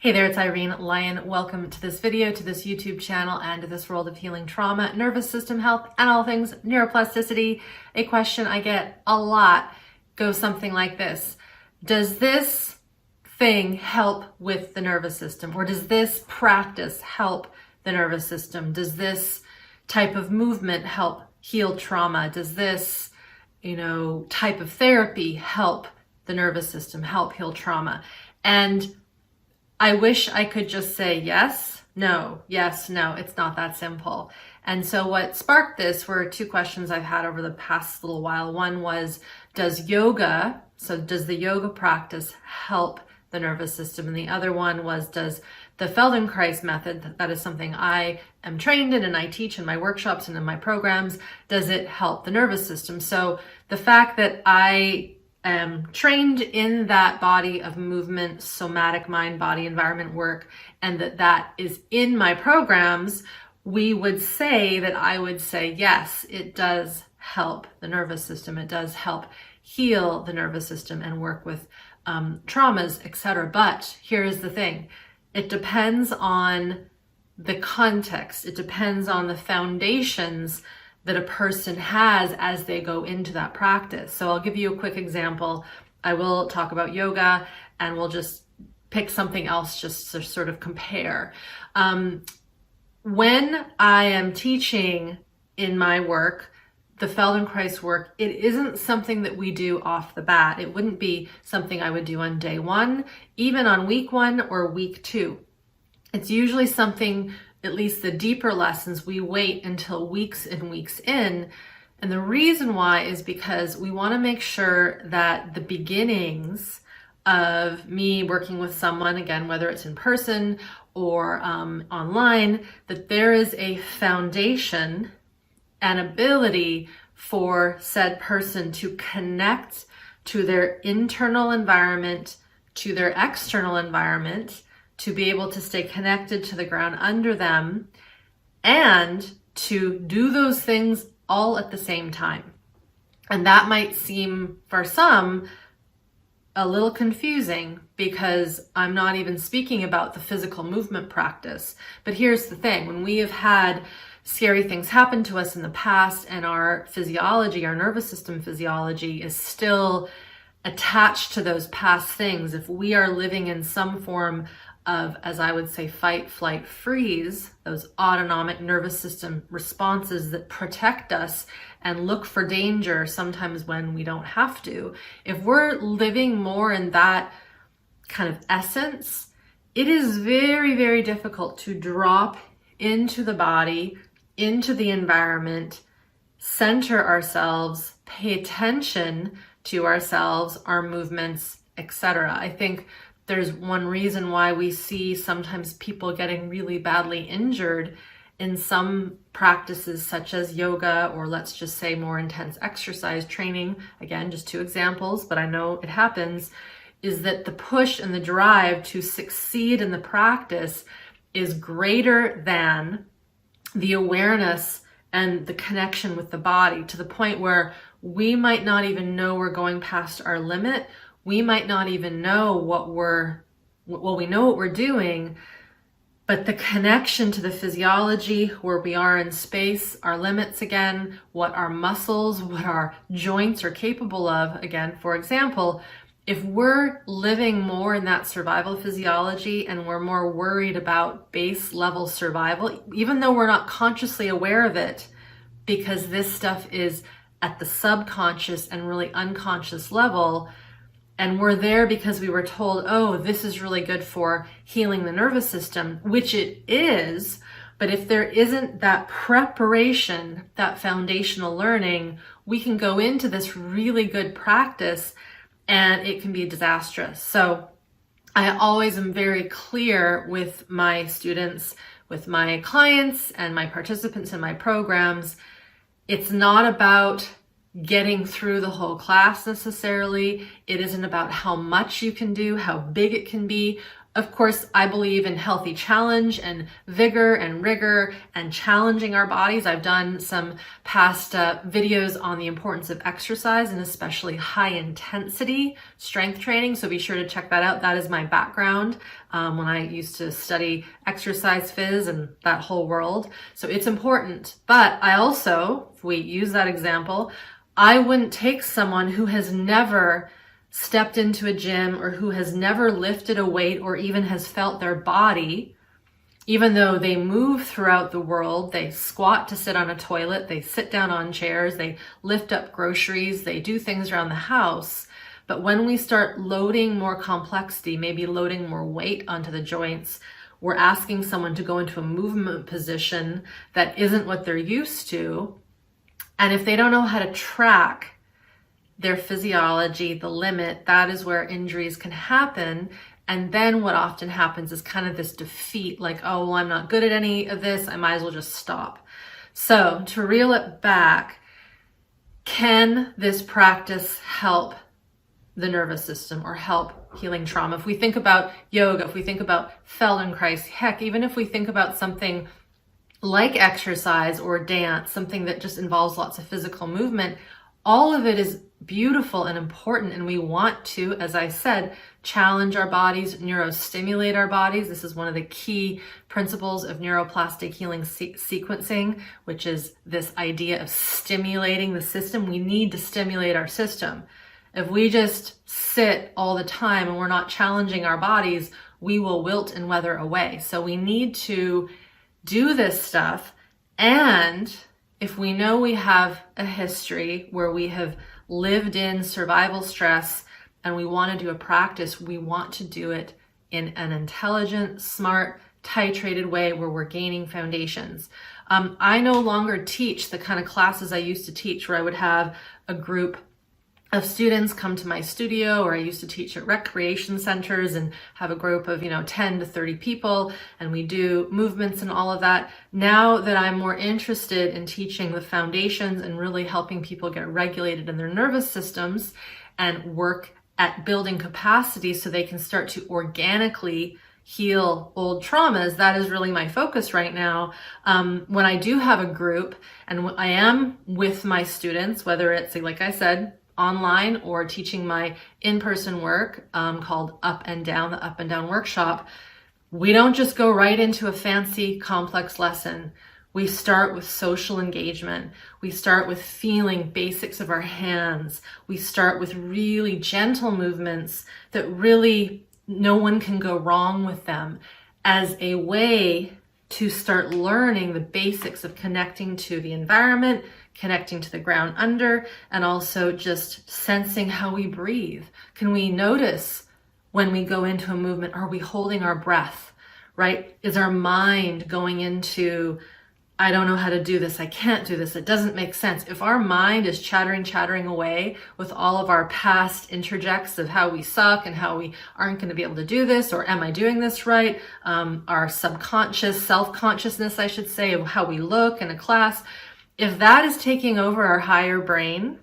Hey there, it's Irene Lyon. Welcome to this video, to this YouTube channel, and to this world of healing trauma, nervous system health, and all things neuroplasticity. A question I get a lot goes something like this. Does this thing help with the nervous system? Or does this practice help the nervous system? Does this type of movement help heal trauma? Does this, type of therapy help the nervous system, help heal trauma? And I wish I could just say yes, no, yes, no. It's not that simple. And so what sparked this were two questions I've had over the past little while. One was, does the yoga practice help the nervous system? And the other one was, does the Feldenkrais method, that is something I am trained in and I teach in my workshops and in my programs, does it help the nervous system? So the fact that I am trained in that body of movement, somatic mind, body, environment work, and that is in my programs, I would say, yes, it does help the nervous system. It does help heal the nervous system and work with traumas, etc. But here is the thing. It depends on the context. It depends on the foundations that a person has as they go into that practice. So I'll give you a quick example. I will talk about yoga and we'll just pick something else just to sort of compare. When I am teaching in my work, the Feldenkrais work, it isn't something that we do off the bat. It wouldn't be something I would do on day one, even on week 1 or week 2. It's usually something, at least the deeper lessons, we wait until weeks and weeks in. And the reason why is because we want to make sure that the beginnings of me working with someone, again, whether it's in person or online, that there is a foundation and ability for said person to connect to their internal environment, to their external environment, to be able to stay connected to the ground under them, and to do those things all at the same time. And that might seem, for some, a little confusing because I'm not even speaking about the physical movement practice. But here's the thing. When we have had scary things happen to us in the past and our physiology, our nervous system physiology is still attached to those past things, if we are living in some form of, as I would say, fight, flight, freeze, those autonomic nervous system responses that protect us and look for danger sometimes when we don't have to. If we're living more in that kind of essence, it is very, very difficult to drop into the body, into the environment, center ourselves, pay attention to ourselves, our movements, etc. I think there's one reason why we see sometimes people getting really badly injured in some practices such as yoga, or let's just say more intense exercise training. Again, just two examples, but I know it happens, is that the push and the drive to succeed in the practice is greater than the awareness and the connection with the body, to the point where we might not even know we're going past our limit. We might not even know we know what we're doing, but the connection to the physiology, where we are in space, our limits again, what our muscles, what our joints are capable of. Again, for example, if we're living more in that survival physiology and we're more worried about base level survival, even though we're not consciously aware of it, because this stuff is at the subconscious and really unconscious level, and we're there because we were told, oh, this is really good for healing the nervous system, which it is. But if there isn't that preparation, that foundational learning, we can go into this really good practice and it can be disastrous. So I always am very clear with my students, with my clients and my participants in my programs. It's not about getting through the whole class necessarily. It isn't about how much you can do, how big it can be. Of course, I believe in healthy challenge and vigor and rigor and challenging our bodies. I've done some past videos on the importance of exercise and especially high intensity strength training. So be sure to check that out. That is my background when I used to study exercise phys and that whole world. So it's important. But I also, if we use that example, I wouldn't take someone who has never stepped into a gym or who has never lifted a weight or even has felt their body, even though they move throughout the world, they squat to sit on a toilet, they sit down on chairs, they lift up groceries, they do things around the house. But when we start loading more complexity, maybe loading more weight onto the joints, we're asking someone to go into a movement position that isn't what they're used to. And if they don't know how to track their physiology, the limit, that is where injuries can happen. And then what often happens is kind of this defeat, like, oh, well, I'm not good at any of this, I might as well just stop. So to reel it back, can this practice help the nervous system or help healing trauma? If we think about yoga, if we think about Feldenkrais, heck, even if we think about something like exercise or dance, something that just involves lots of physical movement, all of it is beautiful and important, and we want to, as I said, challenge our bodies, neurostimulate our bodies. This is one of the key principles of neuroplastic healing sequencing, which is this idea of stimulating the system. We need to stimulate our system. If we just sit all the time and we're not challenging our bodies, we will wilt and wither away. So we need to do this stuff. And if we know we have a history where we have lived in survival stress and we want to do a practice, we want to do it in an intelligent, smart, titrated way where we're gaining foundations. I no longer teach the kind of classes I used to teach where I would have a group of students come to my studio, or I used to teach at recreation centers and have a group of 10 to 30 people, and we do movements and all of that. Now that I'm more interested in teaching the foundations and really helping people get regulated in their nervous systems and work at building capacity so they can start to organically heal old traumas, that is really my focus right now. When I do have a group and I am with my students, whether it's, like I said, online or teaching my in-person work called Up and Down, the Up and Down workshop, we don't just go right into a fancy complex lesson. We start with social engagement. We start with feeling basics of our hands. We start with really gentle movements that really no one can go wrong with them, as a way to start learning the basics of connecting to the environment, connecting to the ground under, and also just sensing how we breathe. Can we notice when we go into a movement, are we holding our breath, right? Is our mind going into, I don't know how to do this, I can't do this, it doesn't make sense. If our mind is chattering away with all of our past interjects of how we suck and how we aren't going to be able to do this, or am I doing this right? Our subconscious, self-consciousness, I should say, of how we look in a class. If that is taking over our higher brain,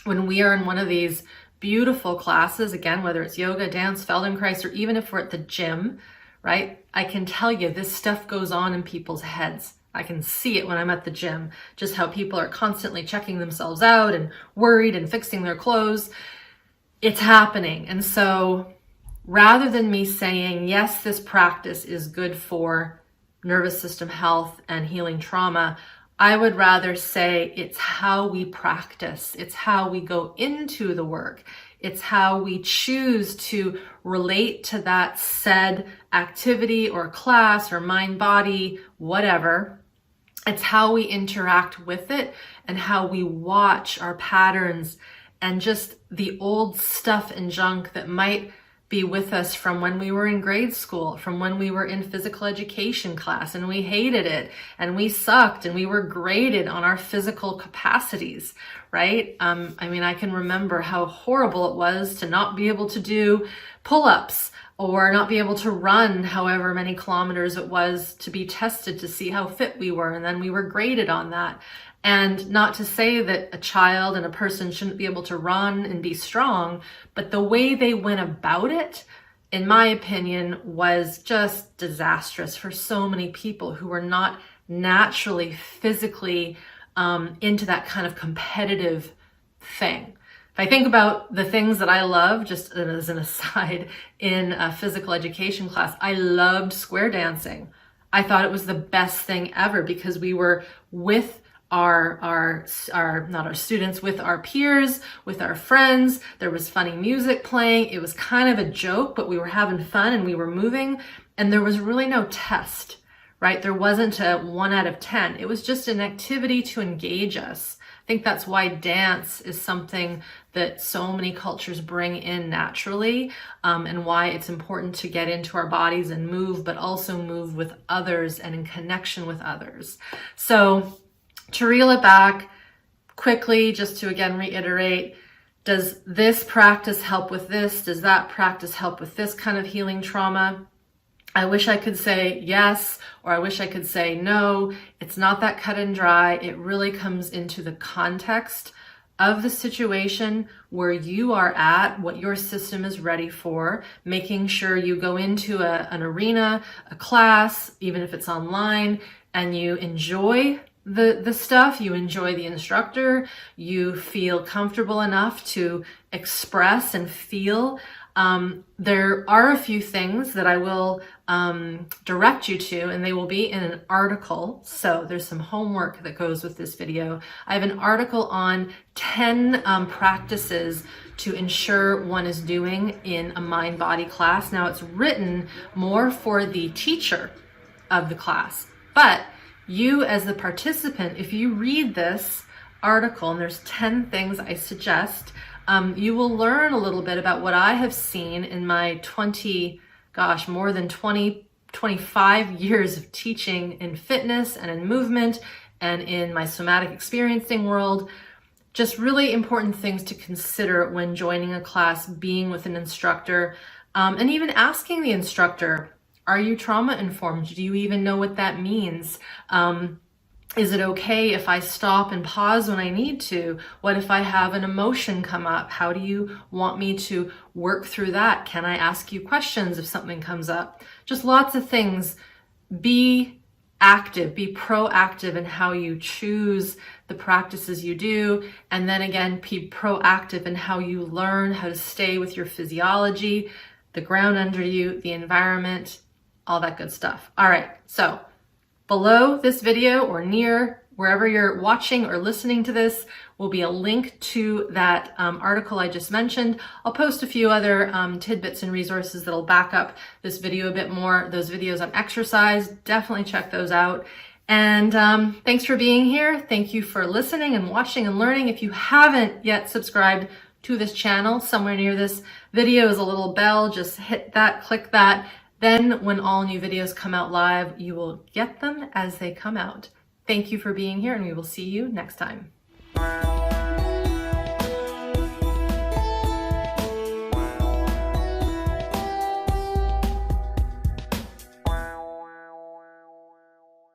when we are in one of these beautiful classes, again, whether it's yoga, dance, Feldenkrais, or even if we're at the gym, right? I can tell you this stuff goes on in people's heads. I can see it when I'm at the gym, just how people are constantly checking themselves out and worried and fixing their clothes. It's happening. And so rather than me saying, yes, this practice is good for nervous system health and healing trauma, I would rather say it's how we practice. It's how we go into the work. It's how we choose to relate to that said activity or class or mind, body, whatever. It's how we interact with it and how we watch our patterns and just the old stuff and junk that might be with us from when we were in grade school, from when we were in physical education class and we hated it and we sucked and we were graded on our physical capacities, right? I can remember how horrible it was to not be able to do pull-ups or not be able to run however many kilometers it was to be tested to see how fit we were. And then we were graded on that. And not to say that a child and a person shouldn't be able to run and be strong, but the way they went about it in my opinion, was just disastrous for so many people who were not naturally, physically into that kind of competitive thing. If I think about the things that I love, just as an aside, in a physical education class, I loved square dancing. I thought it was the best thing ever because we were with our not our students, with our peers, with our friends. There was funny music playing. It was kind of a joke, but we were having fun and we were moving, and there was really no test, right? There wasn't a 1 out of 10. It was just an activity to engage us. I think that's why dance is something that so many cultures bring in naturally, and why it's important to get into our bodies and move, but also move with others and in connection with others. So to reel it back quickly, just to again reiterate, does this practice help with this? Does that practice help with this kind of healing trauma? I wish I could say yes, or I wish I could say no. It's not that cut and dry. It really comes into the context of the situation where you are at, what your system is ready for, making sure you go into an arena, a class, even if it's online, and you enjoy the stuff, you enjoy the instructor, you feel comfortable enough to express and feel. There are a few things that I will direct you to, and they will be in an article. So there's some homework that goes with this video. I have an article on 10 practices to ensure one is doing in a mind-body class. Now, it's written more for the teacher of the class, but you as the participant, if you read this article, and there's 10 things I suggest, you will learn a little bit about what I have seen in my more than 25 years of teaching in fitness and in movement and in my somatic experiencing world. Just really important things to consider when joining a class, being with an instructor, and even asking the instructor, are you trauma informed? Do you even know what that means? Is it okay if I stop and pause when I need to? What if I have an emotion come up? How do you want me to work through that? Can I ask you questions if something comes up? Just lots of things. Be active, be proactive in how you choose the practices you do. And then again, be proactive in how you learn how to stay with your physiology, the ground under you, the environment, all that good stuff. All right, so below this video or near wherever you're watching or listening to this will be a link to that article I just mentioned. I'll post a few other tidbits and resources that'll back up this video a bit more. Those videos on exercise, definitely check those out. And thanks for being here. Thank you for listening and watching and learning. If you haven't yet subscribed to this channel, somewhere near this video is a little bell. Just hit that, click that. Then when all new videos come out live, you will get them as they come out. Thank you for being here, and we will see you next time.